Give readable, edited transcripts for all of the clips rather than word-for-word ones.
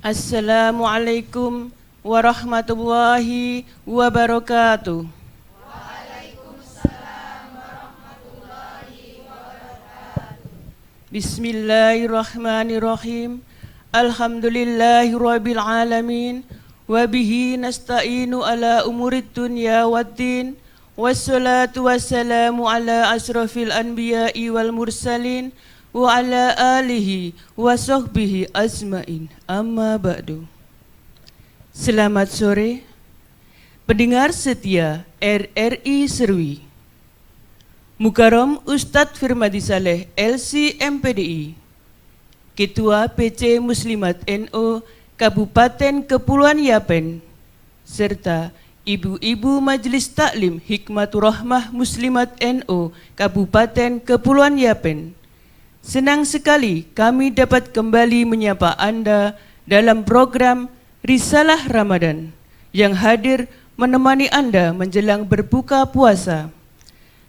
Assalamualaikum warahmatullahi wabarakatuh. Bismillahirrahmanirrahim. Alhamdulillahirabbil alamin. Wa bihi nasta'inu ala umurid dunya waddin. Wassalatu wassalamu ala asrafil anbiya'i wal mursalin wa ala alihi wa sahbihi ajmain. Amma ba'du. Selamat sore pendengar setia RRI Serwi. Mukarram Ustadz Firmadi Saleh LC MPDI, Ketua PC Muslimat NU Kabupaten Kepulauan Yapen, serta Ibu-Ibu Majelis Taklim Hikmatur Rahmah Muslimat NU Kabupaten Kepulauan Yapen. Senang sekali kami dapat kembali menyapa Anda dalam program Risalah Ramadan yang hadir menemani Anda menjelang berbuka puasa.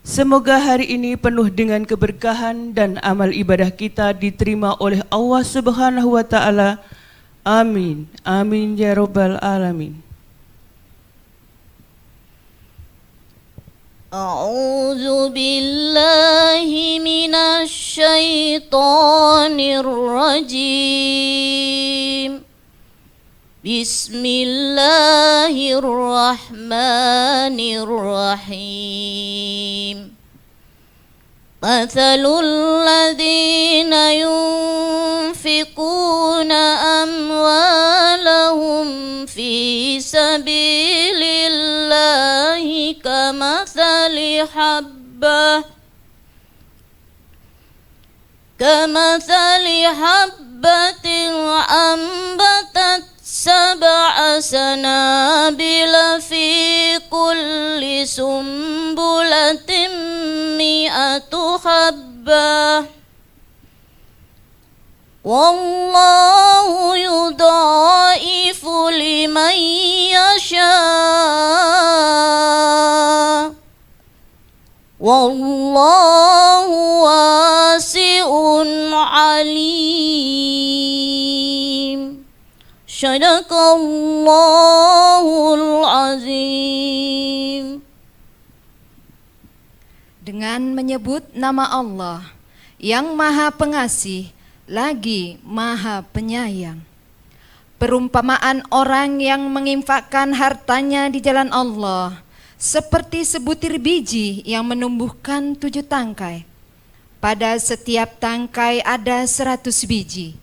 Semoga hari ini penuh dengan keberkahan dan amal ibadah kita diterima oleh Allah Subhanahu wa Ta'ala. Amin. Amin ya Rabbal Alamin. أعوذ بالله من الشيطان الرجيم بسم الله الرحمن الرحيم مثل الذين ينفقون أموالهم في سبيل الله كمثل حبة أنبتت 7 سنابل في كل سنبلة 100 حبة والله يضاعف لمن يشاء والله واسع عليم. Sadaqallahul azim. Dengan menyebut nama Allah yang Maha Pengasih lagi Maha Penyayang. Perumpamaan orang yang menginfakkan hartanya di jalan Allah seperti sebutir biji yang menumbuhkan 7 tangkai. Pada setiap tangkai ada 100 biji.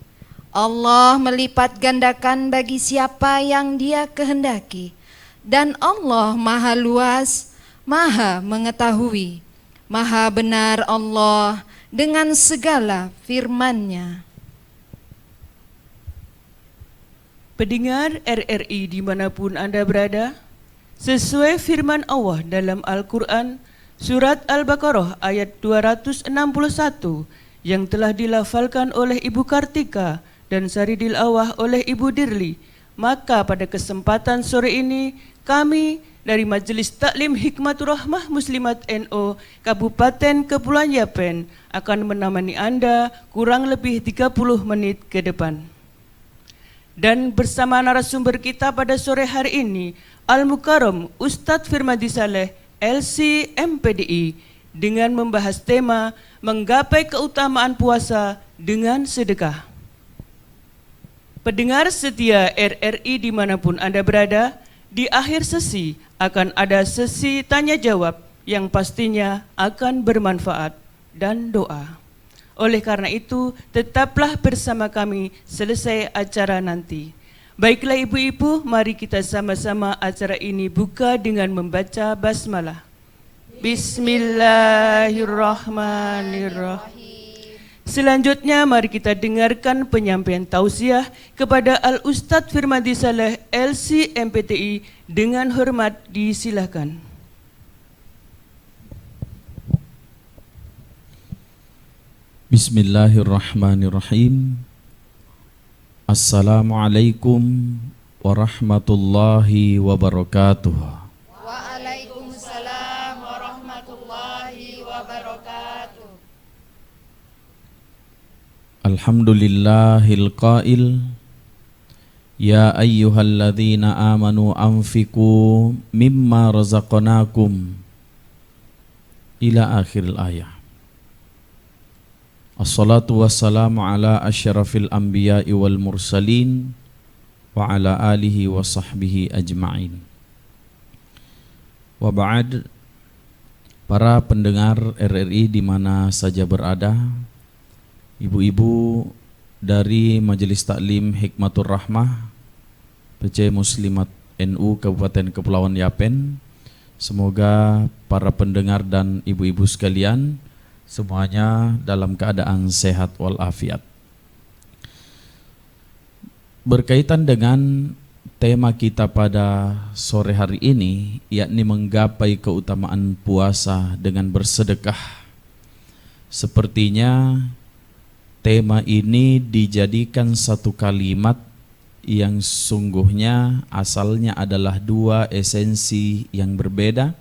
Allah melipat gandakan bagi siapa yang Dia kehendaki, dan Allah Maha Luas, Maha Mengetahui, Maha benar Allah dengan segala firman-Nya. Pendengar RRI dimanapun Anda berada, sesuai firman Allah dalam Al-Quran Surat Al-Baqarah ayat 261 yang telah dilafalkan oleh Ibu Kartika dan Saridil Awah oleh Ibu Dirli, maka pada kesempatan sore ini kami dari Majelis Taklim Hikmatur Rahmah Muslimat NU Kabupaten Kepulauan Yapen akan menemani Anda kurang lebih 30 menit ke depan. Dan bersama narasumber kita pada sore hari ini, Al-Mukarram Ustadz Firmadi Saleh LC MPDI dengan membahas tema menggapai keutamaan puasa dengan sedekah. Pendengar setia RRI dimanapun Anda berada, di akhir sesi akan ada sesi tanya jawab yang pastinya akan bermanfaat dan doa. Oleh karena itu, tetaplah bersama kami selesai acara nanti. Baiklah ibu-ibu, mari kita sama-sama acara ini buka dengan membaca basmalah. Bismillahirrahmanirrahim. Selanjutnya mari kita dengarkan penyampaian tausiah kepada Al-Ustadz Firmadi Saleh LC MPTI dengan hormat disilakan. Bismillahirrahmanirrahim. Assalamualaikum warahmatullahi wabarakatuh. Waalaikumsalam warahmatullahi wabarakatuh. Alhamdulillahil qail Ya ayyuhalladzina amanu anfiqu mimma razaqnakum ila akhiril ayah. Assalatu wassalamu ala asyrafil anbiya'i wal mursalin wa ala alihi wa sahbihi ajma'in. Wa ba'd, para pendengar RRI di mana saja berada, ibu-ibu dari Majelis Taklim Hikmatur Rahmah PC Muslimat NU Kabupaten Kepulauan Yapen, semoga para pendengar dan ibu-ibu sekalian semuanya dalam keadaan sehat walafiat. Berkaitan dengan tema kita pada sore hari ini, yakni menggapai keutamaan puasa dengan bersedekah. Sepertinya tema ini dijadikan satu kalimat yang sungguhnya asalnya adalah dua esensi yang berbeda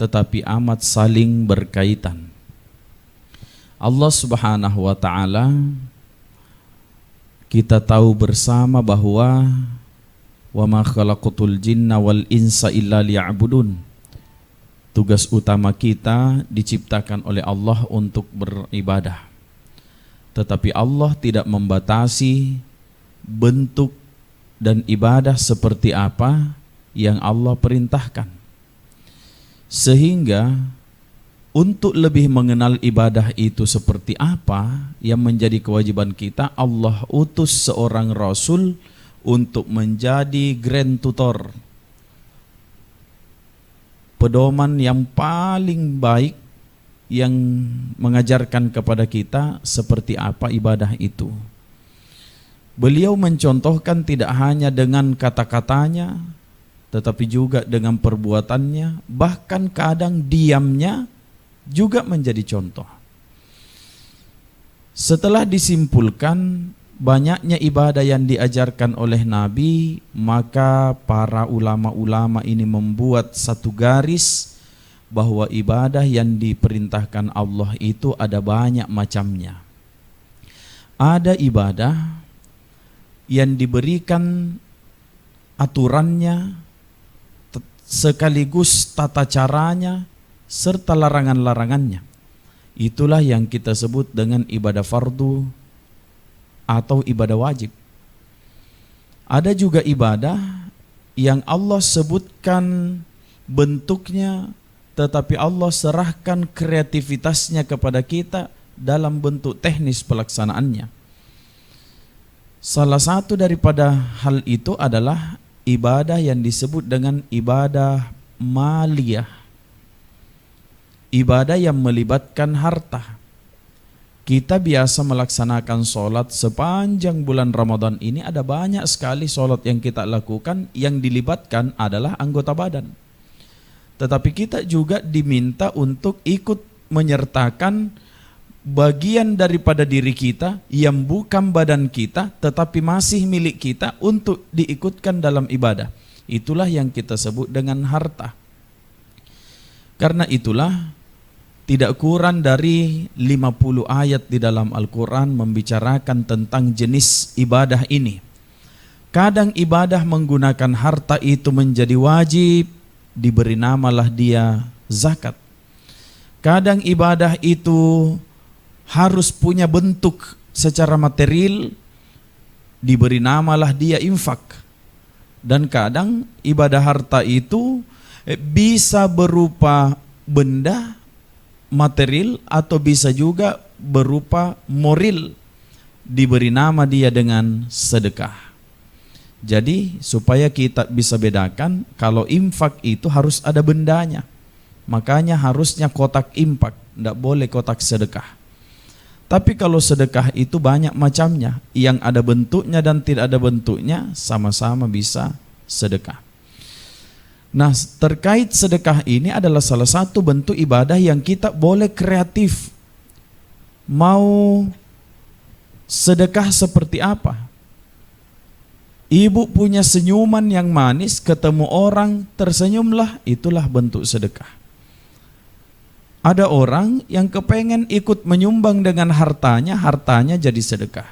tetapi amat saling berkaitan. Allah Subhanahu wa taala, kita tahu bersama bahwa wa ma khalaqatul jinna wal insa illa liya'budun. Tugas utama kita diciptakan oleh Allah untuk beribadah. Tetapi Allah tidak membatasi bentuk dan ibadah seperti apa yang Allah perintahkan. Sehingga untuk lebih mengenal ibadah itu seperti apa yang menjadi kewajiban kita, Allah utus seorang Rasul untuk menjadi grand tutor, pedoman yang paling baik yang mengajarkan kepada kita seperti apa ibadah itu. Beliau mencontohkan tidak hanya dengan kata-katanya, tetapi juga dengan perbuatannya, bahkan kadang diamnya juga menjadi contoh. Setelah disimpulkan banyaknya ibadah yang diajarkan oleh Nabi, maka para ulama-ulama ini membuat satu garis bahwa ibadah yang diperintahkan Allah itu ada banyak macamnya. Ada ibadah yang diberikan aturannya sekaligus tata caranya serta larangan-larangannya. Itulah yang kita sebut dengan ibadah fardu atau ibadah wajib. Ada juga ibadah yang Allah sebutkan bentuknya, tetapi Allah serahkan kreativitasnya kepada kita dalam bentuk teknis pelaksanaannya. Salah satu daripada hal itu adalah ibadah yang disebut dengan ibadah maliyah, ibadah yang melibatkan harta. Kita biasa melaksanakan sholat sepanjang bulan Ramadan ini, ada banyak sekali sholat yang kita lakukan yang dilibatkan adalah anggota badan. Tetapi kita juga diminta untuk ikut menyertakan bagian daripada diri kita yang bukan badan kita tetapi masih milik kita untuk diikutkan dalam ibadah. Itulah yang kita sebut dengan harta. Karena itulah tidak kurang dari 50 ayat di dalam Al-Quran membicarakan tentang jenis ibadah ini. Kadang ibadah menggunakan harta itu menjadi wajib, diberi namalah dia zakat. Kadang ibadah itu harus punya bentuk secara material, diberi namalah dia infak. Dan kadang ibadah harta itu bisa berupa benda material atau bisa juga berupa moral, diberi nama dia dengan sedekah. Jadi supaya kita bisa bedakan, kalau infak itu harus ada bendanya, makanya harusnya kotak infak, tidak boleh kotak sedekah. Tapi kalau sedekah itu banyak macamnya, yang ada bentuknya dan tidak ada bentuknya sama-sama bisa sedekah. Nah, terkait sedekah ini adalah salah satu bentuk ibadah yang kita boleh kreatif. Mau sedekah seperti apa? Ibu punya senyuman yang manis, ketemu orang tersenyumlah, itulah bentuk sedekah. Ada orang yang kepengen ikut menyumbang dengan hartanya, hartanya jadi sedekah.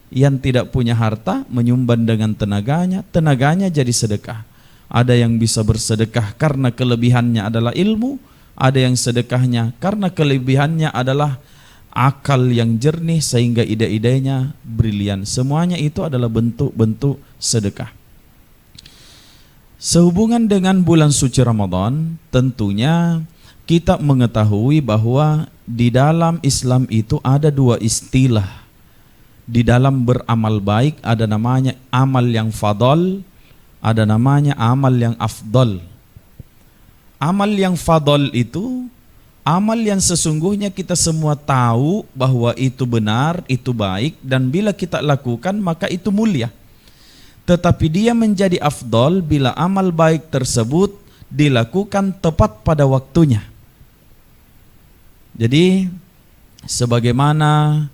yang tidak punya harta menyumbang dengan tenaganya, tenaganya jadi sedekah. Ada yang bisa bersedekah karena kelebihannya adalah ilmu, ada yang sedekahnya karena kelebihannya adalah akal yang jernih sehingga ide-idenya brilian. Semuanya itu adalah bentuk-bentuk sedekah. Sehubungan dengan bulan suci Ramadan, tentunya kita mengetahui bahwa di dalam Islam itu ada dua istilah. Di dalam beramal baik ada namanya amal yang fadol, ada namanya amal yang afdol. Amal yang fadol itu amal yang sesungguhnya kita semua tahu bahwa itu benar, itu baik, dan bila kita lakukan maka itu mulia. Tetapi dia menjadi afdol bila amal baik tersebut dilakukan tepat pada waktunya. Jadi sebagaimana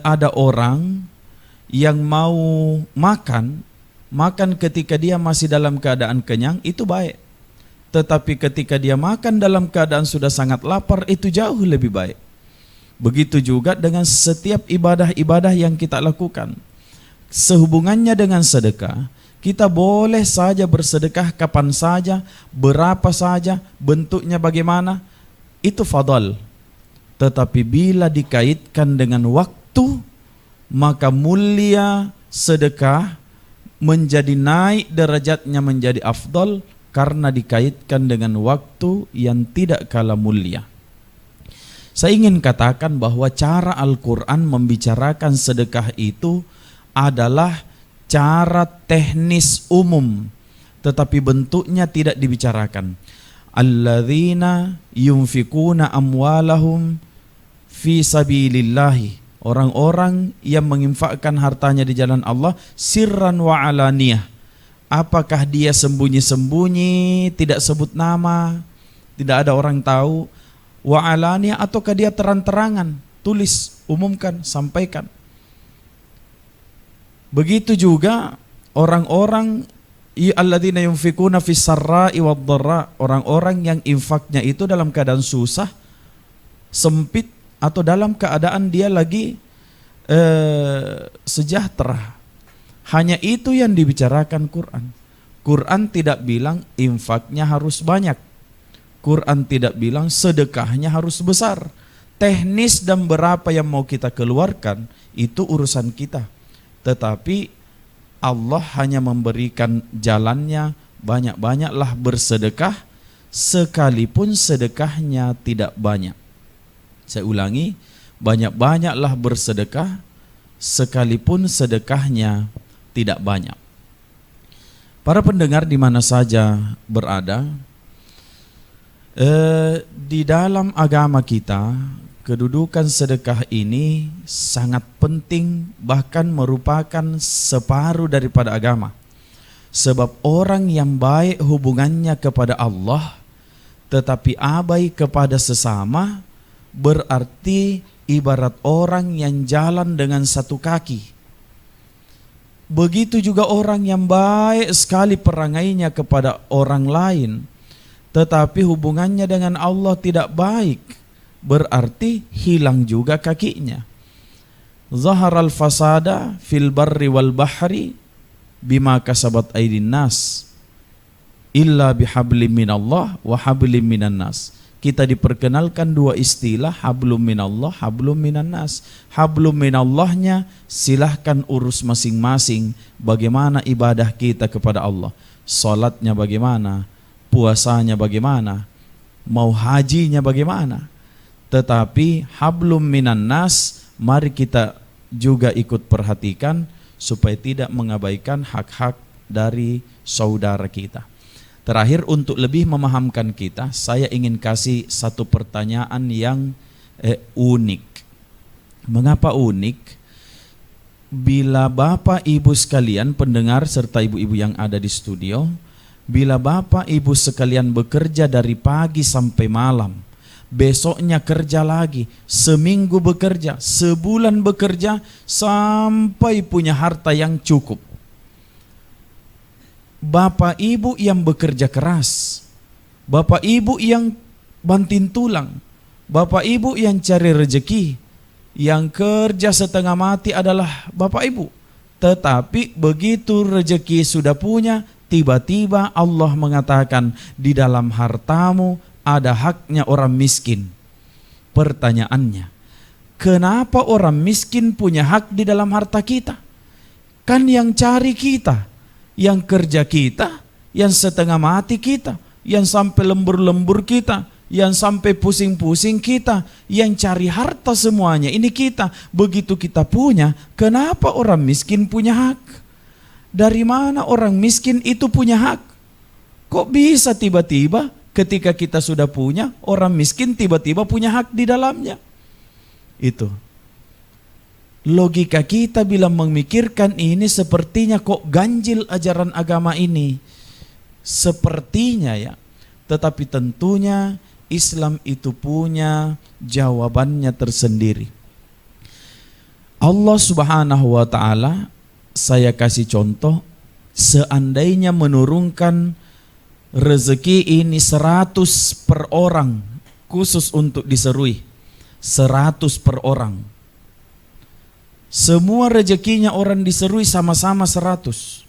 ada orang yang mau makan ketika dia masih dalam keadaan kenyang, itu baik. Tetapi ketika dia makan dalam keadaan sudah sangat lapar, itu jauh lebih baik. Begitu juga dengan setiap ibadah-ibadah yang kita lakukan. Sehubungannya dengan sedekah, kita boleh saja bersedekah kapan saja, berapa saja, bentuknya bagaimana, itu fadal. Tetapi bila dikaitkan dengan waktu, maka mulia sedekah menjadi naik derajatnya menjadi afdal karena dikaitkan dengan waktu yang tidak kalah mulia. Saya ingin katakan bahwa cara Al-Quran membicarakan sedekah itu adalah cara teknis umum, tetapi bentuknya tidak dibicarakan. Alladzina yunfikuna amwalahum fi sabilillahi, orang-orang yang menginfakkan hartanya di jalan Allah sirran wa alaniyah. Apakah dia sembunyi-sembunyi, tidak sebut nama, tidak ada orang tahu, wa alaniyah, ataukah dia terang-terangan, tulis, umumkan, sampaikan. Begitu juga orang-orang alladzina yunfikuna fis sarra'i wad dharra, orang-orang yang infaknya itu dalam keadaan susah, sempit, atau dalam keadaan dia lagi sejahtera. Hanya itu yang dibicarakan Quran. Quran tidak bilang infaknya harus banyak. Quran tidak bilang sedekahnya harus besar. Teknis dan berapa yang mau kita keluarkan itu urusan kita. Tetapi Allah hanya memberikan jalannya, banyak-banyaklah bersedekah sekalipun sedekahnya tidak banyak. Saya ulangi, banyak-banyaklah bersedekah sekalipun sedekahnya tidak banyak. Para pendengar di mana saja berada, di dalam agama kita, kedudukan sedekah ini sangat penting, bahkan merupakan separuh daripada agama. Sebab orang yang baik hubungannya kepada Allah tetapi abai kepada sesama, berarti ibarat orang yang jalan dengan satu kaki. Begitu juga orang yang baik sekali perangainya kepada orang lain, tetapi hubungannya dengan Allah tidak baik, berarti hilang juga kakinya. Zaharal fasada fil barri wal bahri bima kasabat aydin nas illa bihablim minallah wa hablim minan nas. Kita diperkenalkan dua istilah, hablum minallah, hablum minan nas. Hablum minallahnya silahkan urus masing-masing, bagaimana ibadah kita kepada Allah. Salatnya bagaimana, puasanya bagaimana, mau hajinya bagaimana. Tetapi hablum minan nas, mari kita juga ikut perhatikan supaya tidak mengabaikan hak-hak dari saudara kita. Terakhir, untuk lebih memahamkan kita, saya ingin kasih satu pertanyaan yang unik. Mengapa unik? Bila Bapak Ibu sekalian pendengar serta ibu-ibu yang ada di studio, bila Bapak Ibu sekalian bekerja dari pagi sampai malam, besoknya kerja lagi, seminggu bekerja, sebulan bekerja, sampai punya harta yang cukup. Bapak Ibu yang bekerja keras, Bapak Ibu yang banting tulang, Bapak Ibu yang cari rezeki, yang kerja setengah mati adalah bapak ibu. Tetapi begitu rezeki sudah punya, tiba-tiba Allah mengatakan di dalam hartamu ada haknya orang miskin. Pertanyaannya, kenapa orang miskin punya hak di dalam harta kita? Kan yang cari kita, yang kerja kita, yang setengah mati kita, yang sampai lembur-lembur kita, yang sampai pusing-pusing kita, yang cari harta semuanya ini kita. Begitu kita punya, kenapa orang miskin punya hak? Dari mana orang miskin itu punya hak? Kok bisa tiba-tiba ketika kita sudah punya, orang miskin tiba-tiba punya hak di dalamnya? Itu logika kita bila memikirkan ini sepertinya kok ganjil ajaran agama ini. Sepertinya ya. Tetapi tentunya Islam itu punya jawabannya tersendiri. Allah Subhanahu wa ta'ala, saya kasih contoh, seandainya menurunkan rezeki ini 100 per orang khusus untuk diserui, 100 per orang. Semua rezekinya orang diserui sama-sama 100.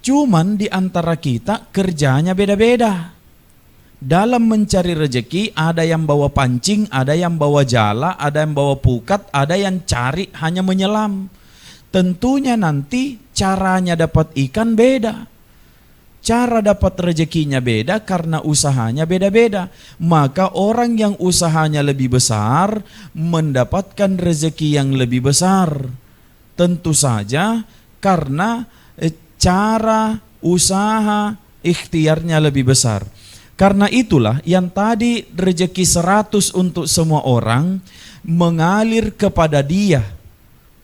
Cuman di antara kita kerjanya beda-beda. Dalam mencari rezeki ada yang bawa pancing, ada yang bawa jala, ada yang bawa pukat, ada yang cari hanya menyelam. Tentunya nanti caranya dapat ikan beda. Cara dapat rezekinya beda karena usahanya beda-beda. Maka orang yang usahanya lebih besar mendapatkan rezeki yang lebih besar. Tentu saja karena cara usaha ikhtiarnya lebih besar. Karena itulah yang tadi rezeki 100 untuk semua orang mengalir kepada dia.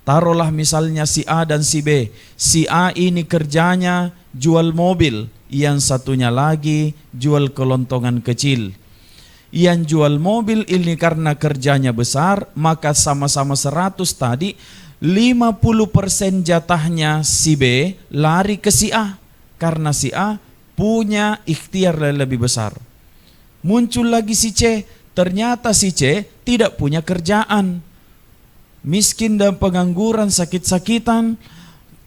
Taruhlah misalnya si A dan si B. Si A ini kerjanya jual mobil, yang satunya lagi jual kelontongan kecil. Yang jual mobil ini karena kerjanya besar, maka sama-sama 100 tadi, 50% jatahnya si B lari ke si A. Karena si A punya ikhtiar lebih besar. Muncul lagi si C, ternyata si C tidak punya kerjaan. Miskin dan pengangguran, sakit-sakitan,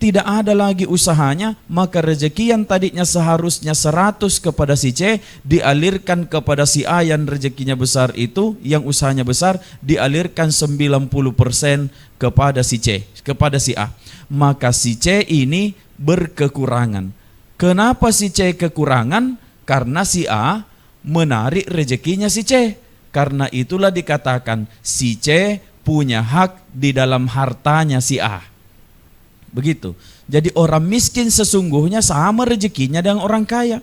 tidak ada lagi usahanya, maka rezeki yang tadinya seharusnya 100 kepada si C dialirkan kepada si A yang rezekinya besar itu, yang usahanya besar, dialirkan 90% kepada si C, kepada si A. Maka si C ini berkekurangan. Kenapa si C kekurangan? Karena si A menarik rezekinya si C. Karena itulah dikatakan si C punya hak di dalam hartanya si A. Begitu. Jadi orang miskin sesungguhnya sama rezekinya dengan orang kaya.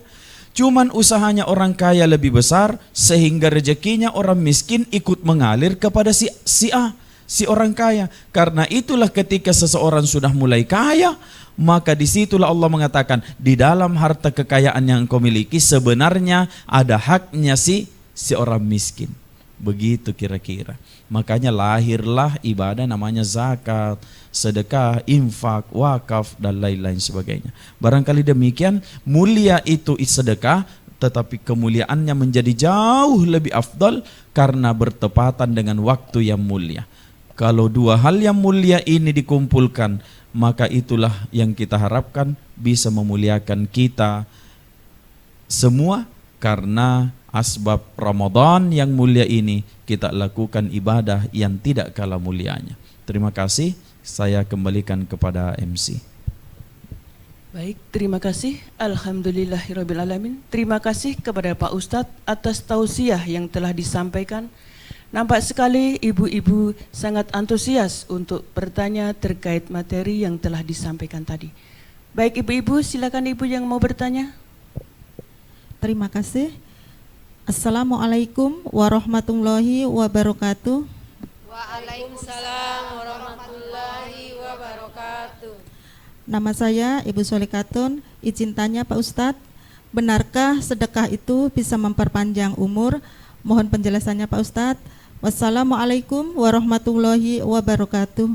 Cuman usahanya orang kaya lebih besar sehingga rezekinya orang miskin ikut mengalir kepada si A, si orang kaya. Karena itulah ketika seseorang sudah mulai kaya, maka disitulah Allah mengatakan di dalam harta kekayaan yang kau miliki sebenarnya ada haknya si orang miskin. Begitu kira-kira. Makanya lahirlah ibadah namanya zakat, sedekah, infak, wakaf, dan lain-lain sebagainya. Barangkali demikian, mulia itu sedekah, tetapi kemuliaannya menjadi jauh lebih afdal karena bertepatan dengan waktu yang mulia. Kalau dua hal yang mulia ini dikumpulkan, maka itulah yang kita harapkan bisa memuliakan kita semua. Karena asbab Ramadan yang mulia ini kita lakukan ibadah yang tidak kalah mulianya. Terima kasih, saya kembalikan kepada MC. Baik, terima kasih. Alhamdulillahirrabbilalamin. Terima kasih kepada Pak Ustadz atas tausiah yang telah disampaikan. Nampak sekali ibu-ibu sangat antusias untuk bertanya terkait materi yang telah disampaikan tadi. Baik ibu-ibu, silakan ibu yang mau bertanya. Terima kasih. Assalamualaikum warahmatullahi wabarakatuh. Waalaikumsalam warahmatullahi wabarakatuh. Nama saya Ibu Solikatun. Izin tanya Pak Ustadz, benarkah sedekah itu bisa memperpanjang umur? Mohon penjelasannya Pak Ustadz. Wassalamualaikum warahmatullahi wabarakatuh.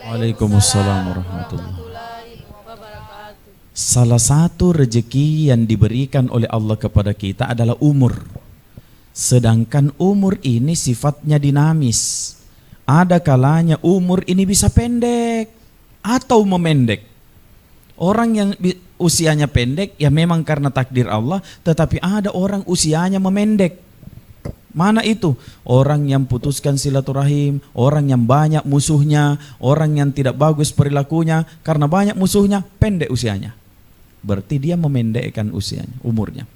Waalaikumsalam warahmatullahi wabarakatuh. Salah satu rezeki yang diberikan oleh Allah kepada kita adalah umur. Sedangkan umur ini sifatnya dinamis. ada kalanya umur ini bisa pendek atau memendek. Orang yang usianya pendek ya memang karena takdir Allah, tetapi ada orang usianya memendek. Mana itu? Orang yang putuskan silaturahim, orang yang banyak musuhnya, orang yang tidak bagus perilakunya, karena banyak musuhnya pendek usianya. Berarti dia memendekkan usianya, umurnya.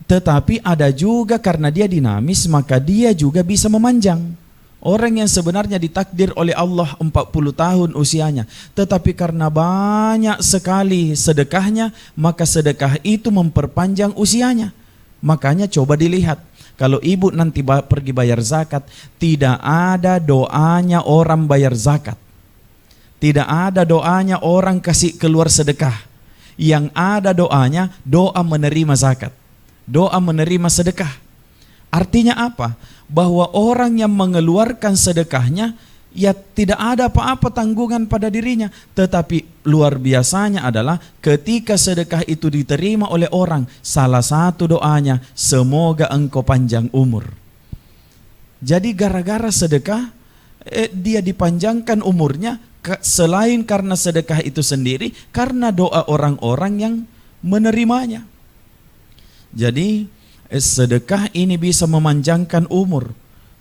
Tetapi ada juga karena dia dinamis, maka dia juga bisa memanjang. Orang yang sebenarnya ditakdir oleh Allah 40 tahun usianya, tetapi karena banyak sekali sedekahnya, maka sedekah itu memperpanjang usianya. Makanya coba dilihat, kalau ibu nanti pergi bayar zakat, tidak ada doanya orang bayar zakat. Tidak ada doanya orang kasih keluar sedekah. Yang ada doanya, doa menerima zakat. Doa menerima sedekah. Artinya apa? Bahwa orang yang mengeluarkan sedekahnya, ya tidak ada apa-apa tanggungan pada dirinya. Tetapi luar biasanya adalah ketika sedekah itu diterima oleh orang, salah satu doanya, semoga engkau panjang umur. Jadi gara-gara sedekah, dia dipanjangkan umurnya, selain karena sedekah itu sendiri, karena doa orang-orang yang menerimanya. Jadi sedekah ini bisa memanjangkan umur.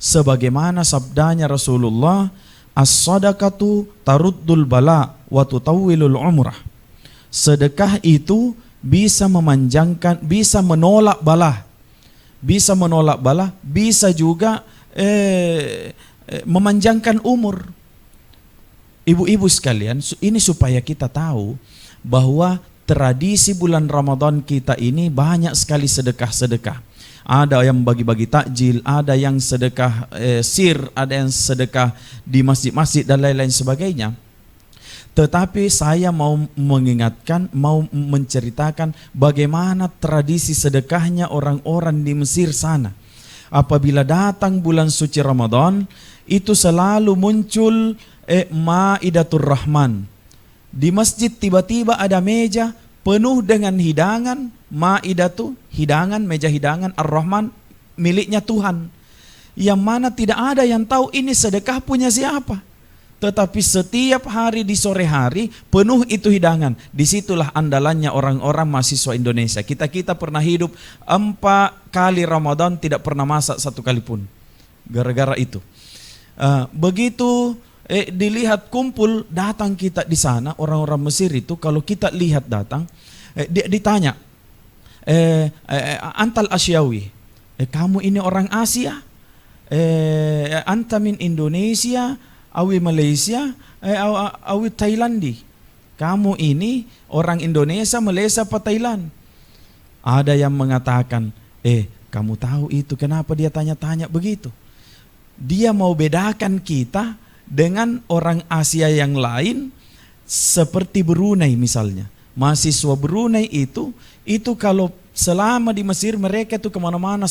Sebagaimana sabdanya Rasulullah, as-sadaqatu taruddul bala wa tutawwilul umrah. Sedekah itu bisa memanjangkan, bisa menolak bala. Bisa menolak bala, bisa juga memanjangkan umur. Ibu-ibu sekalian, ini supaya kita tahu bahwa tradisi bulan Ramadan kita ini banyak sekali sedekah-sedekah. Ada yang bagi-bagi takjil, ada yang sedekah sir, ada yang sedekah di masjid-masjid dan lain-lain sebagainya. Tetapi saya mau mengingatkan, mau menceritakan bagaimana tradisi sedekahnya orang-orang di Mesir sana. Apabila datang bulan suci Ramadan, itu selalu muncul Maidatur Rahman. Di masjid tiba-tiba ada meja penuh dengan hidangan. Maidatu, hidangan, meja hidangan, Ar-Rahman, miliknya Tuhan. Yang mana tidak ada yang tahu ini sedekah punya siapa. Tetapi setiap hari di sore hari penuh itu hidangan. Disitulah andalannya orang-orang mahasiswa Indonesia. Kita pernah hidup 4 kali Ramadan tidak pernah masak 1 kali pun. Gara-gara itu. Begitu dilihat kumpul, datang kita di sana, orang-orang Mesir itu kalau kita lihat datang, ditanya, antal Asyawi, kamu ini orang Asia, anta min Indonesia, awi Malaysia, awi Thailandi, kamu ini orang Indonesia, Malaysia, apa Thailand? Ada yang mengatakan, kamu tahu itu kenapa dia tanya-tanya begitu? Dia mau bedakan kita dengan orang Asia yang lain, seperti Brunei misalnya. Mahasiswa Brunei itu kalau selama di Mesir mereka itu kemana-mana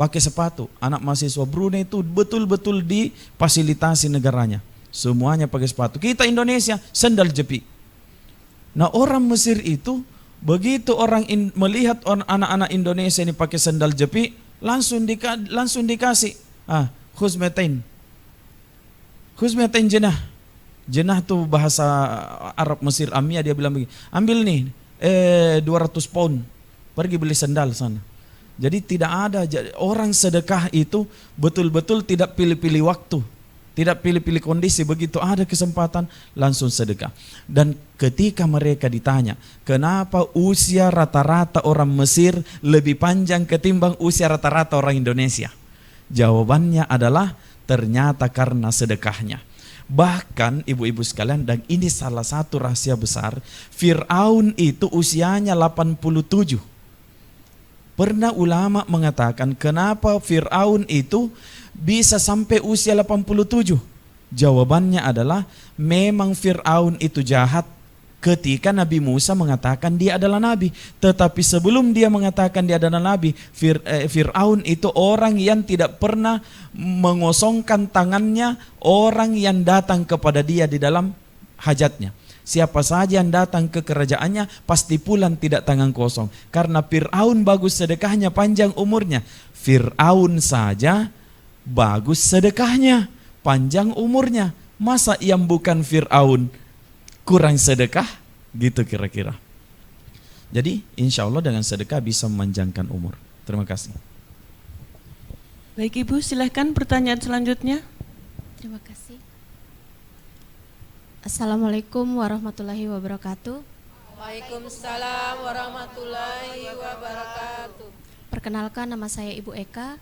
pakai sepatu. Anak mahasiswa Brunei itu betul-betul difasilitasi negaranya. Semuanya pakai sepatu. Kita Indonesia sandal jepit. Nah orang Mesir itu begitu melihat anak-anak Indonesia ini pakai sandal jepit, langsung dikasih khuzmatain jenah. Jenah itu bahasa Arab Mesir Amiyah, dia bilang begini, ambil nih 200 pound, pergi beli sandal sana. Jadi tidak ada, orang sedekah itu betul-betul tidak pilih-pilih waktu, tidak pilih-pilih kondisi, begitu ada kesempatan langsung sedekah. Dan ketika mereka ditanya, kenapa usia rata-rata orang Mesir lebih panjang ketimbang usia rata-rata orang Indonesia? Jawabannya adalah ternyata karena sedekahnya. Bahkan ibu-ibu sekalian, dan ini salah satu rahasia besar, Fir'aun itu usianya 87. Pernah ulama mengatakan kenapa Fir'aun itu bisa sampai usia 87. Jawabannya adalah memang Fir'aun itu jahat ketika Nabi Musa mengatakan dia adalah nabi. Tetapi sebelum dia mengatakan dia adalah nabi, Fir'aun itu orang yang tidak pernah mengosongkan tangannya orang yang datang kepada dia di dalam hajatnya. Siapa saja yang datang ke kerajaannya pasti pulang tidak tangan kosong. Karena Fir'aun bagus sedekahnya, panjang umurnya. Fir'aun saja bagus sedekahnya, panjang umurnya. Masa yang bukan Fir'aun kurang sedekah? Gitu kira-kira. Jadi insya Allah dengan sedekah bisa memanjangkan umur. Terima kasih. Baik Ibu, silahkan pertanyaan selanjutnya. Terima kasih. Assalamualaikum warahmatullahi wabarakatuh. Waalaikumsalam warahmatullahi wabarakatuh. Perkenalkan, nama saya Ibu Eka.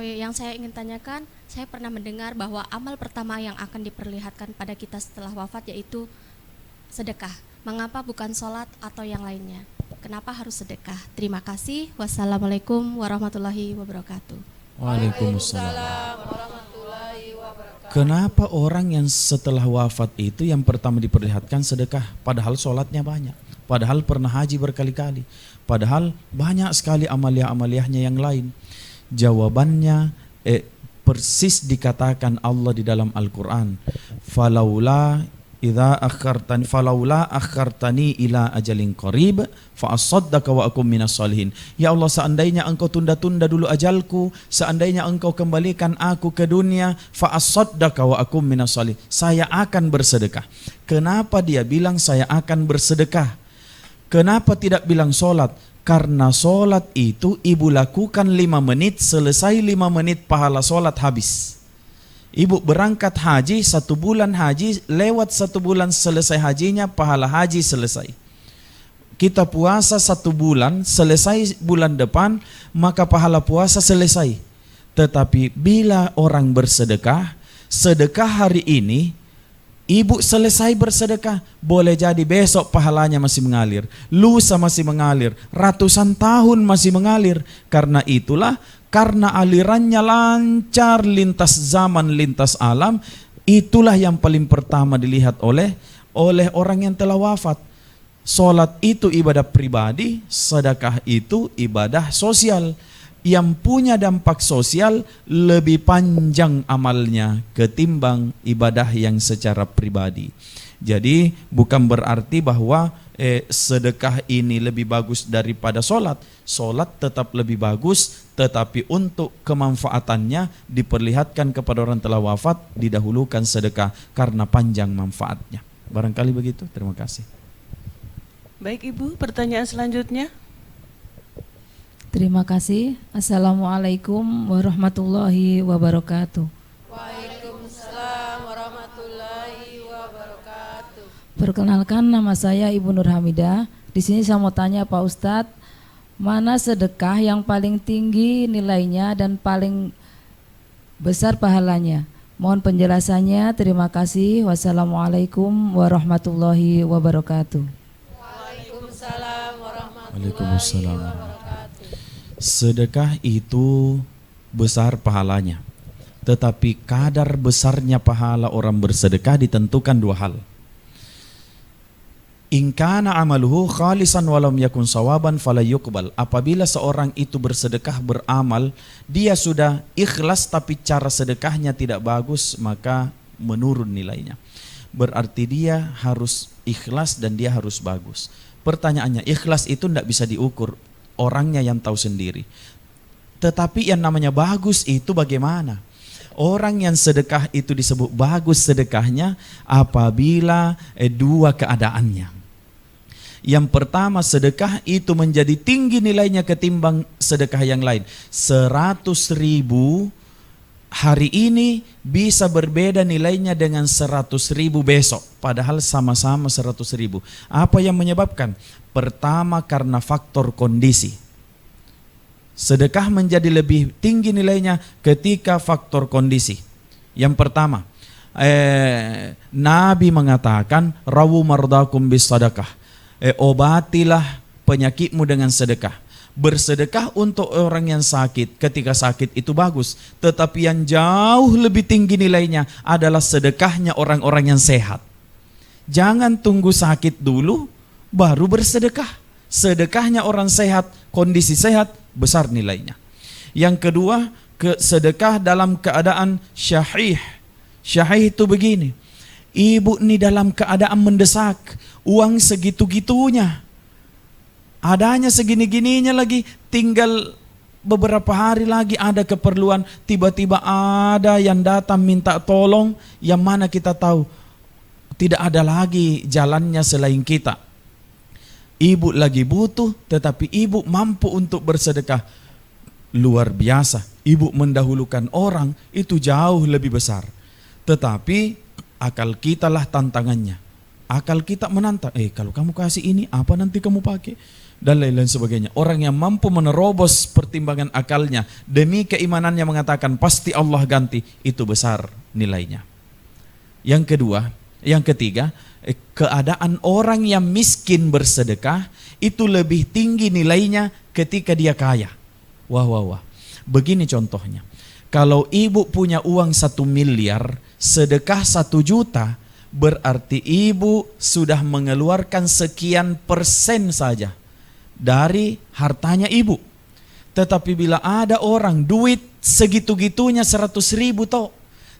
Yang saya ingin tanyakan, saya pernah mendengar bahwa amal pertama yang akan diperlihatkan pada kita setelah wafat yaitu sedekah. Mengapa bukan sholat atau yang lainnya? Kenapa harus sedekah? Terima kasih. Wassalamualaikum warahmatullahi wabarakatuh. Waalaikumsalam. Warahmatullahi wabarakatuh. Kenapa orang yang setelah wafat itu yang pertama diperlihatkan sedekah, padahal sholatnya banyak, padahal pernah haji berkali-kali, padahal banyak sekali amaliah-amaliahnya yang lain? Jawabannya persis dikatakan Allah di dalam Al-Quran, falaula akhartani ila ajalin qarib fa asaddaka wa akum minas salihin. Ya Allah, seandainya engkau tunda-tunda dulu ajalku, seandainya engkau kembalikan aku ke dunia, fa asaddaka wa akum minas salihin, saya akan bersedekah. Kenapa dia bilang saya akan bersedekah? Kenapa tidak bilang sholat? Karena sholat itu ibu lakukan 5 menit, selesai 5 menit pahala sholat habis. Ibu berangkat haji 1 bulan haji, lewat 1 bulan selesai hajinya, pahala haji selesai. Kita puasa 1 bulan, selesai bulan depan, maka pahala puasa selesai. Tetapi bila orang bersedekah, sedekah hari ini, ibu selesai bersedekah, boleh jadi besok pahalanya masih mengalir, lusa masih mengalir, ratusan tahun masih mengalir. Karena itulah, karena alirannya lancar lintas zaman, lintas alam, itulah yang paling pertama dilihat oleh orang yang telah wafat. Sholat itu ibadah pribadi, sedekah itu ibadah sosial. Yang punya dampak sosial lebih panjang amalnya ketimbang ibadah yang secara pribadi. Jadi bukan berarti bahwa sedekah ini lebih bagus daripada sholat. Sholat tetap lebih bagus, tetapi untuk kemanfaatannya diperlihatkan kepada orang telah wafat, didahulukan sedekah karena panjang manfaatnya. Barangkali begitu. Terima kasih. Baik Ibu, pertanyaan selanjutnya. Terima kasih. Assalamualaikum warahmatullahi wabarakatuh. Waalaikumsalam warahmatullahi wabarakatuh. Perkenalkan, nama saya Ibu Nur Hamidah. Di sini saya mau tanya Pak Ustadz, mana sedekah yang paling tinggi nilainya dan paling besar pahalanya? Mohon penjelasannya. Terima kasih. Wassalamualaikum warahmatullahi wabarakatuh. Waalaikumsalam warahmatullahi Waalaikumsalam. wabarakatuh. Sedekah itu besar pahalanya, tetapi kadar besarnya pahala orang bersedekah ditentukan 2 hal. In kana amaluhu khalisan walam yakun sawaban fala yuqbal. Apabila seorang itu bersedekah, beramal, dia sudah ikhlas tapi cara sedekahnya tidak bagus, maka menurun nilainya. Berarti dia harus ikhlas dan dia harus bagus. Pertanyaannya, ikhlas itu tidak bisa diukur, orangnya yang tahu sendiri. Tetapi yang namanya bagus itu bagaimana? Orang yang sedekah itu disebut bagus sedekahnya apabila 2 keadaannya. Yang pertama, sedekah itu menjadi tinggi nilainya ketimbang sedekah yang lain. 100.000 hari ini bisa berbeda nilainya dengan 100.000 besok, padahal sama-sama 100.000. Apa yang menyebabkan? Pertama, karena faktor kondisi. Sedekah menjadi lebih tinggi nilainya ketika faktor kondisi. Yang pertama, Nabi mengatakan, rawu mardakum bis sadaqah. Obatilah penyakitmu dengan sedekah. Bersedekah untuk orang yang sakit ketika sakit itu bagus, tetapi yang jauh lebih tinggi nilainya adalah sedekahnya orang-orang yang sehat. Jangan tunggu sakit dulu baru bersedekah. Sedekahnya orang sehat, kondisi sehat, besar nilainya. Yang kedua, sedekah dalam keadaan syahih. Syahih itu begini, ibu ini dalam keadaan mendesak, uang segitu-gitunya, adanya segini-gininya lagi, tinggal beberapa hari lagi ada keperluan, tiba-tiba ada yang datang minta tolong, yang mana kita tahu tidak ada lagi jalannya selain kita. Ibu lagi butuh, tetapi ibu mampu untuk bersedekah. Luar biasa. Ibu mendahulukan orang, itu jauh lebih besar. Tetapi akal kita lah tantangannya. Akal kita menantang, kalau kamu kasih ini, apa nanti kamu pakai? Dan lain-lain sebagainya. Orang yang mampu menerobos pertimbangan akalnya demi keimanannya mengatakan pasti Allah ganti, itu besar nilainya. Yang ketiga, keadaan orang yang miskin bersedekah itu lebih tinggi nilainya ketika dia kaya. Wah. Begini contohnya. Kalau ibu punya uang 1 miliar, sedekah 1 juta, berarti ibu sudah mengeluarkan sekian persen saja dari hartanya ibu. Tetapi bila ada orang duit segitu-gitunya 100.000 toh,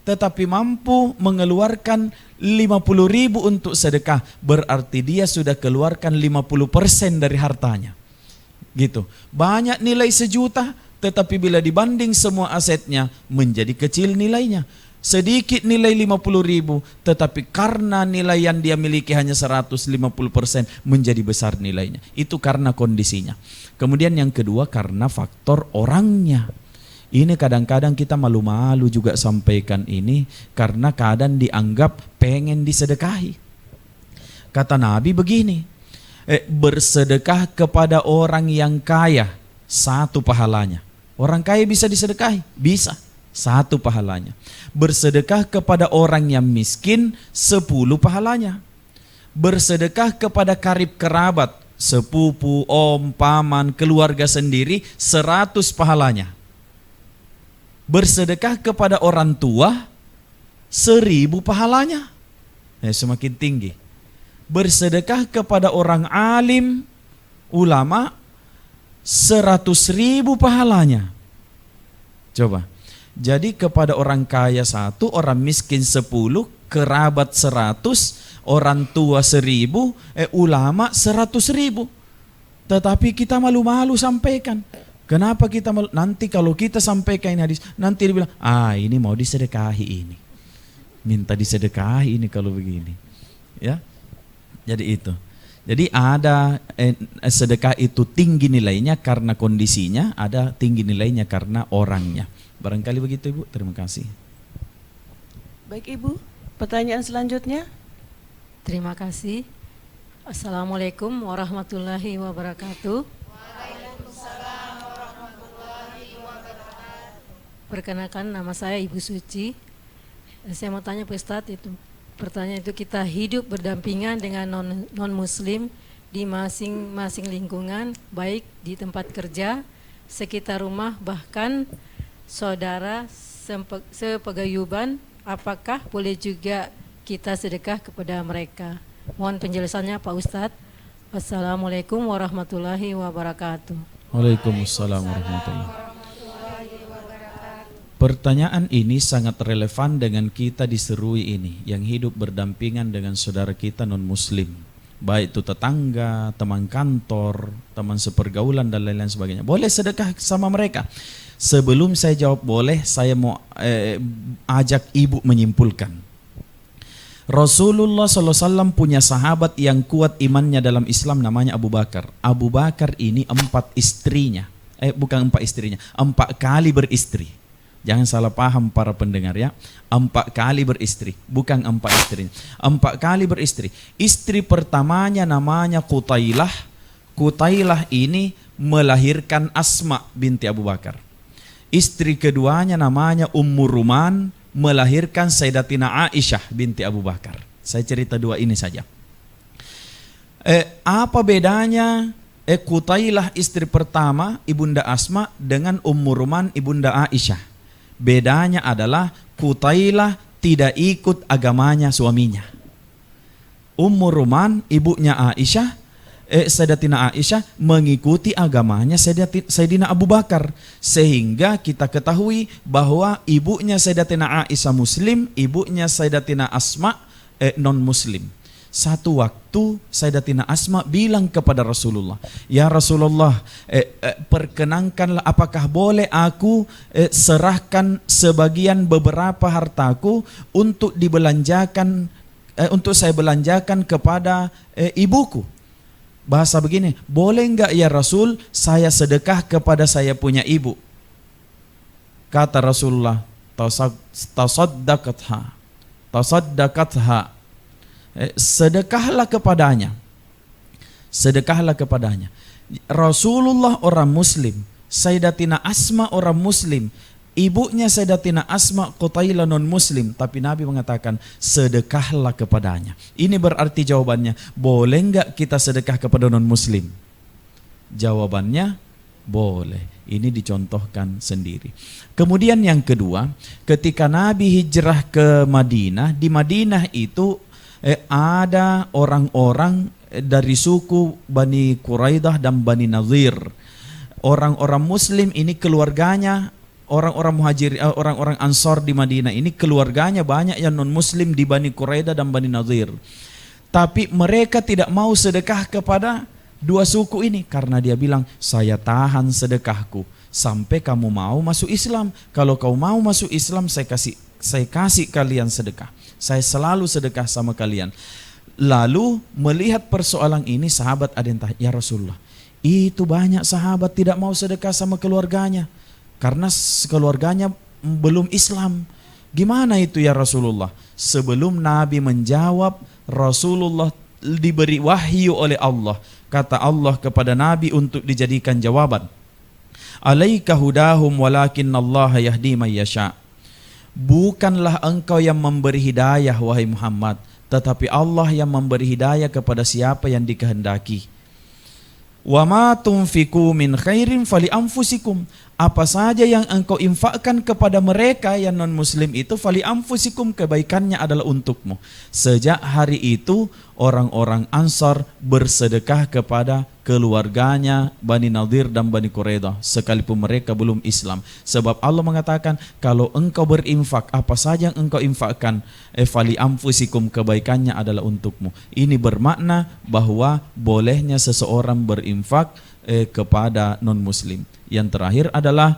tetapi mampu mengeluarkan 50.000 untuk sedekah, berarti dia sudah keluarkan 50% dari hartanya. Gitu. Banyak nilai 1 juta, tetapi bila dibanding semua asetnya menjadi kecil nilainya. Sedikit nilai 50.000, tetapi karena nilai yang dia miliki hanya 150% menjadi besar nilainya. Itu karena kondisinya. Kemudian yang kedua karena faktor orangnya. Ini kadang-kadang kita malu-malu juga sampaikan ini karena kadang dianggap pengen disedekahi. Kata Nabi begini, bersedekah kepada orang yang kaya 1 pahalanya. Orang kaya bisa disedekahi? Bisa. 1 pahalanya. Bersedekah kepada orang yang miskin 10 pahalanya. Bersedekah kepada karib kerabat, sepupu, om, paman, keluarga sendiri 100 pahalanya. Bersedekah kepada orang tua 1000 pahalanya. Semakin tinggi. Bersedekah kepada orang alim, ulama 100.000 pahalanya. Coba. Jadi kepada orang kaya 1, orang miskin 10, kerabat 100, orang tua 1000, ulama 100.000. Tetapi kita malu-malu sampaikan. Kenapa kita malu? Nanti kalau kita sampaikan hadis, nanti dia bilang, ini mau disedekahi ini. Minta disedekahi ini kalau begini. Ya. Jadi itu. Jadi ada sedekah itu tinggi nilainya karena kondisinya, ada tinggi nilainya karena orangnya. Barangkali begitu Ibu, terima kasih. Baik Ibu, pertanyaan selanjutnya. Terima kasih. Assalamualaikum warahmatullahi wabarakatuh. Waalaikumsalam warahmatullahi wabarakatuh. Perkenalkan, nama saya Ibu Suci. Saya mau tanya Pak Ustadz, pertanyaan itu kita hidup berdampingan dengan non-muslim di masing-masing lingkungan, baik di tempat kerja, sekitar rumah, bahkan saudara sepaguyuban, apakah boleh juga kita sedekah kepada mereka? Mohon penjelasannya Pak Ustadz. Wassalamualaikum warahmatullahi wabarakatuh. Waalaikumsalam warahmatullahi wabarakatuh. Pertanyaan ini sangat relevan dengan kita diserui ini, yang hidup berdampingan dengan saudara kita non-muslim, baik itu tetangga, teman kantor, teman sepergaulan dan lain-lain sebagainya. Boleh sedekah sama mereka. Sebelum saya jawab boleh, saya mau ajak Ibu menyimpulkan. Rasulullah SAW punya sahabat yang kuat imannya dalam Islam, namanya Abu Bakar. Abu Bakar ini 4 istrinya, bukan 4 istrinya, 4 kali beristri. Jangan salah paham para pendengar ya. 4 kali beristri, bukan 4 istrinya. 4 kali beristri. Istri pertamanya namanya Qutailah. Qutailah ini melahirkan Asma binti Abu Bakar. Istri keduanya namanya Ummu Ruman, melahirkan Sayyidatina Aisyah binti Abu Bakar. Saya cerita 2 ini saja. Apa bedanya Qutailah istri pertama Ibunda Asma dengan Ummu Ruman Ibunda Aisyah? Bedanya adalah Qutailah tidak ikut agamanya suaminya. Ummu Ruman ibunya Aisyah, Sayyidatina Aisyah mengikuti agamanya Sayyidina Abu Bakar, sehingga kita ketahui bahwa ibunya Sayyidatina Aisyah muslim, ibunya Sayyidatina Asma non muslim. Satu waktu Sayyidatina Asma bilang kepada Rasulullah, "Ya Rasulullah, perkenankanlah, apakah boleh aku serahkan sebagian beberapa hartaku untuk dibelanjakan, untuk saya belanjakan kepada ibuku?" Bahasa begini, "Boleh enggak ya Rasul, saya sedekah kepada saya punya ibu?" Kata Rasulullah, tasaddaqatha, sedekahlah kepadanya. Sedekahlah kepadanya. Rasulullah orang Muslim, Sayyidatina Asma orang Muslim, ibunya Sayyidatina Asma Qutailah non Muslim, tapi Nabi mengatakan sedekahlah kepadanya. Ini berarti jawabannya, boleh enggak kita sedekah kepada non Muslim? Jawabannya boleh. Ini dicontohkan sendiri. Kemudian yang kedua, ketika Nabi hijrah ke Madinah, di Madinah itu ada orang-orang dari suku Bani Quraidah dan Bani Nadhir. Orang-orang Muslim ini keluarganya, orang-orang muhajir, orang-orang Ansor di Madinah ini keluarganya banyak yang non-Muslim di Bani Quraidah dan Bani Nadhir. Tapi mereka tidak mau sedekah kepada dua suku ini karena dia bilang, "Saya tahan sedekahku sampai kamu mau masuk Islam. Kalau kau mau masuk Islam, saya kasih kalian sedekah. Saya selalu sedekah sama kalian." Lalu melihat persoalan ini, sahabat ada yang tanya, "Ya Rasulullah, itu banyak sahabat tidak mau sedekah sama keluarganya karena keluarganya belum Islam. Gimana itu ya Rasulullah?" Sebelum Nabi menjawab, Rasulullah diberi wahyu oleh Allah. Kata Allah kepada Nabi untuk dijadikan jawaban, "Alaika hudahum walakinallaha yahdi man yasha." Bukanlah engkau yang memberi hidayah wahai Muhammad, tetapi Allah yang memberi hidayah kepada siapa yang dikehendaki. "Wa ma tunfiqu min khairin fali anfusikum." Apa saja yang engkau infakkan kepada mereka yang non-muslim itu, fali anfusikum, kebaikannya adalah untukmu. Sejak hari itu orang-orang Ansar bersedekah kepada keluarganya Bani Nadhir dan Bani Quraidah sekalipun mereka belum Islam. Sebab Allah mengatakan, kalau engkau berinfak, apa saja yang engkau infakkan, fali anfusikum, kebaikannya adalah untukmu. Ini bermakna bahwa bolehnya seseorang berinfak kepada non-muslim. Yang terakhir adalah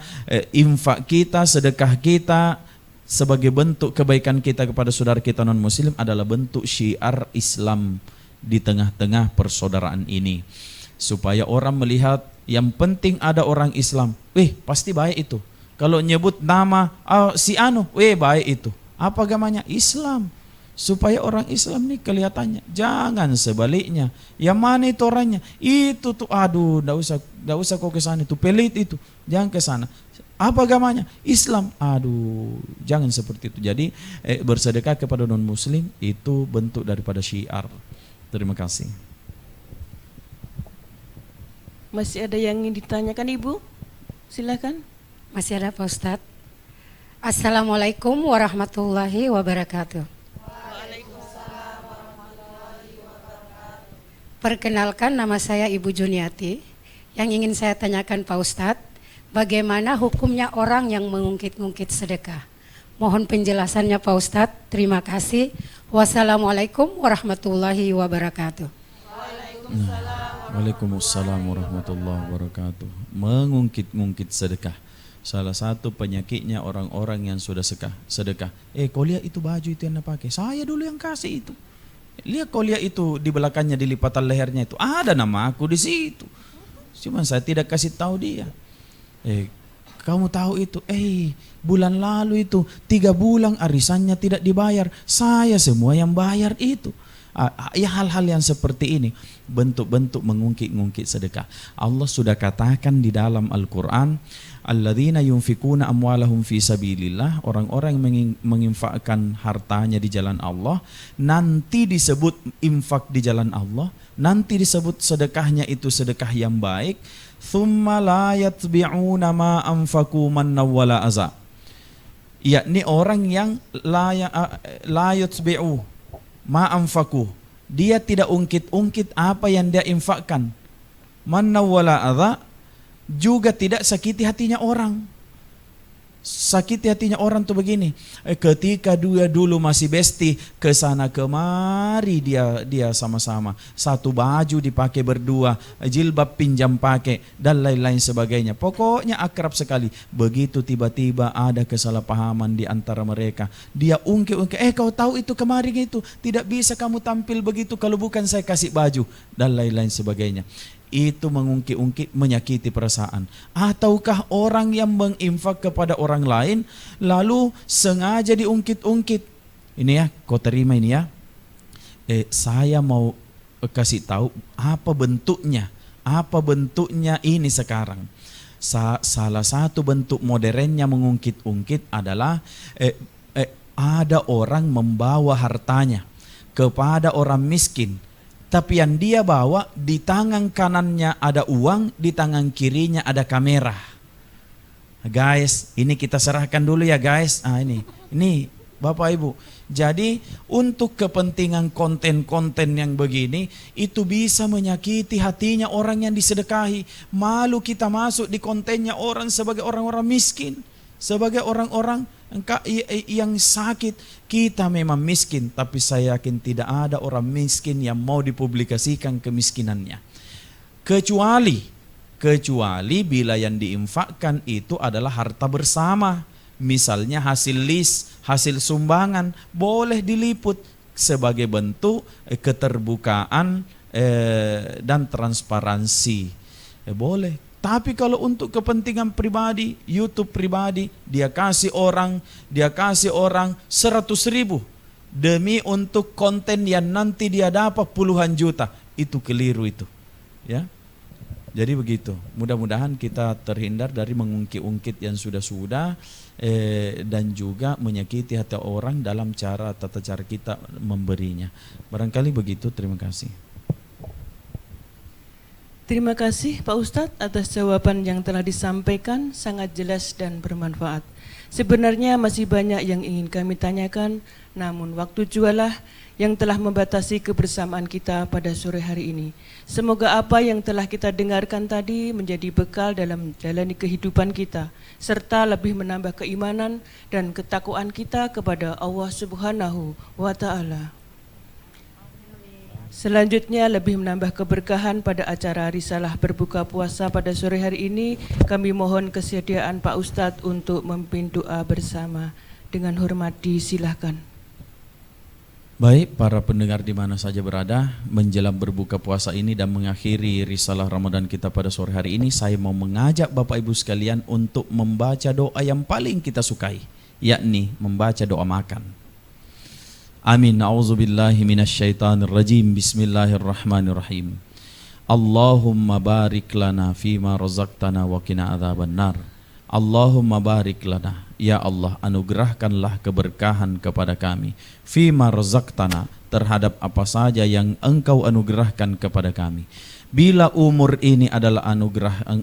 infak kita, sedekah kita sebagai bentuk kebaikan kita kepada saudara kita non-muslim adalah bentuk syiar Islam di tengah-tengah persaudaraan ini. Supaya orang melihat yang penting ada orang Islam, pasti baik itu. Kalau nyebut nama si anu, baik itu. Apa agamanya? Islam. Supaya orang Islam ini kelihatannya. Jangan sebaliknya. Yang mana itu orangnya? Itu tuh, aduh, enggak usah kau ke sana, itu pelit itu. Jangan ke sana. Apa agamanya? Islam. Aduh, jangan seperti itu. Jadi bersedekah kepada non muslim itu bentuk daripada syiar. Terima kasih. Masih ada yang ingin ditanyakan Ibu? Silakan. Masih ada Pak Ustadz. Assalamualaikum warahmatullahi wabarakatuh. Perkenalkan, nama saya Ibu Juniati. Yang ingin saya tanyakan Pak Ustadz, bagaimana hukumnya orang yang mengungkit-ungkit sedekah? Mohon penjelasannya Pak Ustadz. Terima kasih. Wassalamualaikum warahmatullahi wabarakatuh. Waalaikumsalam warahmatullahi wabarakatuh. Mengungkit-ungkit sedekah, salah satu penyakitnya orang-orang yang sudah sedekah. Kau lihat itu baju itu yang pakai, saya dulu yang kasih itu. Lihat kau lihat itu di belakangnya, di lipatan lehernya itu ada nama aku di situ. Cuma saya tidak kasih tahu dia. Kamu tahu itu? Bulan lalu itu 3 bulan arisannya tidak dibayar. Saya semua yang bayar itu. Ya, hal-hal yang seperti ini bentuk-bentuk mengungkit-ungkit sedekah. Allah sudah katakan di dalam Al-Quran, alladzina yunfikuna amwalahum fi sabilillah, orang-orang yang menginfakkan hartanya di jalan Allah, nanti disebut infak di jalan Allah, nanti disebut sedekahnya itu sedekah yang baik, thumma la yatbi'una ma anfaqu manna wala aza, yakni orang yang la yatbi'u ma anfaqu, dia tidak ungkit-ungkit apa yang dia infakkan, manna wala adha, juga tidak sakiti hatinya orang. sakiti hatinya orang tuh begini. Ketika dia dulu masih besti, ke sana kemari dia sama-sama. Satu baju dipakai berdua, jilbab pinjam pakai dan lain-lain sebagainya. Pokoknya akrab sekali. Begitu tiba-tiba ada kesalahpahaman di antara mereka. Dia ungkit-ungkit, kau tahu itu kemarin itu, tidak bisa kamu tampil begitu kalau bukan saya kasih baju dan lain-lain sebagainya. Itu mengungkit-ungkit, menyakiti perasaan. Ataukah orang yang menginfak kepada orang lain lalu sengaja diungkit-ungkit, ini ya, kau terima ini ya, saya mau kasih tahu apa bentuknya ini sekarang. Salah satu bentuk modernnya mengungkit-ungkit adalah ada orang membawa hartanya kepada orang miskin, tapi yang dia bawa di tangan kanannya ada uang, di tangan kirinya ada kamera. Guys, ini kita serahkan dulu ya guys. Ini Bapak Ibu. Jadi untuk kepentingan konten-konten yang begini, itu bisa menyakiti hatinya orang yang disedekahi. Malu kita masuk di kontennya orang sebagai orang-orang miskin, sebagai orang-orang yang sakit. Kita memang miskin, tapi saya yakin tidak ada orang miskin yang mau dipublikasikan kemiskinannya. Kecuali bila yang diinfakkan itu adalah harta bersama. Misalnya hasil lis, hasil sumbangan, boleh diliput sebagai bentuk keterbukaan dan transparansi. Boleh. Tapi kalau untuk kepentingan pribadi, YouTube pribadi, dia kasih orang 100.000 demi untuk konten yang nanti dia dapat puluhan juta, itu keliru itu, ya. Jadi begitu. Mudah-mudahan kita terhindar dari mengungkit-ungkit yang sudah-sudah dan juga menyakiti hati orang dalam tata cara kita memberinya. Barangkali begitu. Terima kasih. Terima kasih Pak Ustadz atas jawaban yang telah disampaikan, sangat jelas dan bermanfaat. Sebenarnya masih banyak yang ingin kami tanyakan, namun waktu jualah yang telah membatasi kebersamaan kita pada sore hari ini. Semoga apa yang telah kita dengarkan tadi menjadi bekal dalam menjalani kehidupan kita, serta lebih menambah keimanan dan ketakwaan kita kepada Allah Subhanahu wa Ta'ala. Selanjutnya lebih menambah keberkahan pada acara risalah berbuka puasa pada sore hari ini, kami mohon kesediaan Pak Ustadz untuk memimpin doa bersama. Dengan hormat disilahkan. Baik, para pendengar di mana saja berada, menjelang berbuka puasa ini dan mengakhiri risalah Ramadan kita pada sore hari ini, saya mau mengajak Bapak Ibu sekalian untuk membaca doa yang paling kita sukai, yakni membaca doa makan. Amin. A'udzubillahi minasyaitonirrajim. Bismillahirrahmanirrahim. Allahumma barik lana fima razaqtana wa qina adzabannar. Allahumma barik lana, ya Allah, anugerahkanlah keberkahan kepada kami, fima razaqtana, terhadap apa saja yang Engkau anugerahkan kepada kami. Bila umur ini adalah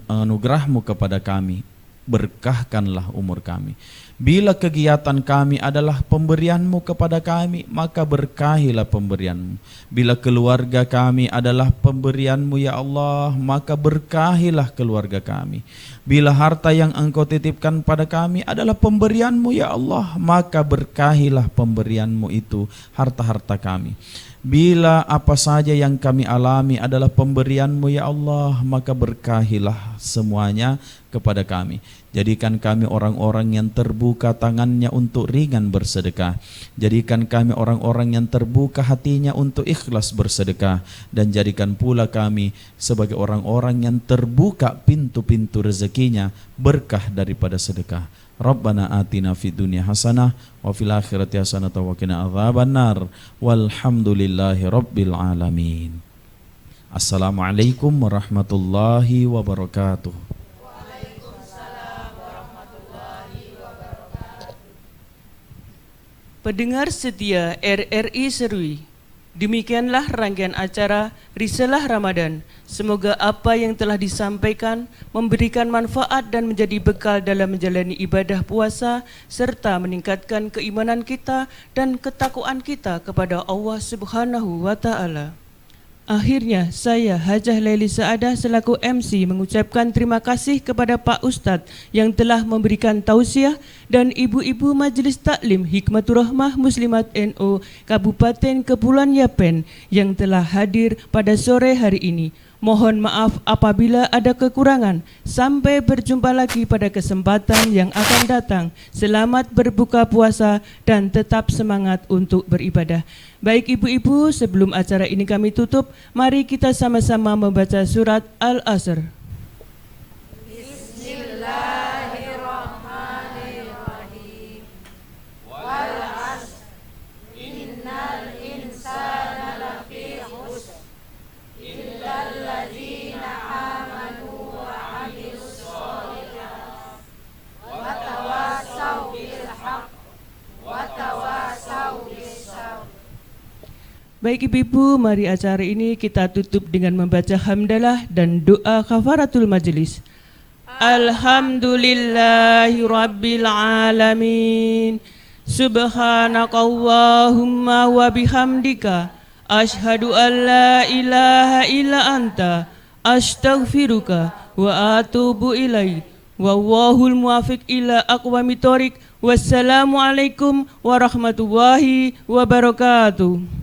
anugerahmu kepada kami, berkahkanlah umur kami. Bila kegiatan kami adalah pemberianmu kepada kami, maka berkahilah pemberianmu. Bila keluarga kami adalah pemberianmu, ya Allah, maka berkahilah keluarga kami. Bila harta yang Engkau titipkan pada kami adalah pemberianmu, ya Allah, maka berkahilah pemberianmu itu harta-harta kami. Bila apa saja yang kami alami adalah pemberianmu, ya Allah, maka berkahilah semuanya kepada kami. Jadikan kami orang-orang yang terbuka tangannya untuk ringan bersedekah. Jadikan kami orang-orang yang terbuka hatinya untuk ikhlas bersedekah. Dan jadikan pula kami sebagai orang-orang yang terbuka pintu-pintu rezekinya berkah daripada sedekah. Rabbana atina fid dunya hasanah wa fil akhirati hasanah wa qina adzabannar. Walhamdulillahi rabbil alamin. Assalamualaikum warahmatullahi wabarakatuh. Pendengar setia RRI Serui, demikianlah rangkaian acara Risalah Ramadan. Semoga apa yang telah disampaikan memberikan manfaat dan menjadi bekal dalam menjalani ibadah puasa, serta meningkatkan keimanan kita dan ketakwaan kita kepada Allah Subhanahu wa Ta'ala. Akhirnya saya Hajah Laili Saadah selaku MC mengucapkan terima kasih kepada Pak Ustadz yang telah memberikan tausiah dan ibu-ibu Majelis Taklim Hikmatur Rahmah Muslimat NU Kabupaten Kepulauan Yapen yang telah hadir pada sore hari ini. Mohon maaf apabila ada kekurangan. Sampai berjumpa lagi pada kesempatan yang akan datang. Selamat berbuka puasa dan tetap semangat untuk beribadah. Baik ibu-ibu, sebelum acara ini kami tutup, mari kita sama-sama membaca surat Al-Asr. Bismillahirrahmanirrahim. Wal 'ashr. Innal insana lafi khusr. Illal ladzina amanu wa 'amilus sholihat. Wa tawassaw bil haqq wa tawassaw bis sabr. Baik ibu-ibu, mari acara ini kita tutup dengan membaca hamdalah dan doa kafaratul majelis. Alhamdulillahi Rabbil Alamin. Subhanakallahumma wa bihamdika ashhadu an la ilaha illa anta astaghfiruka wa atubu ilaik. Wallahul muwafiq ila aqwamit thoriq. Wassalamualaikum warahmatullahi wabarakatuh.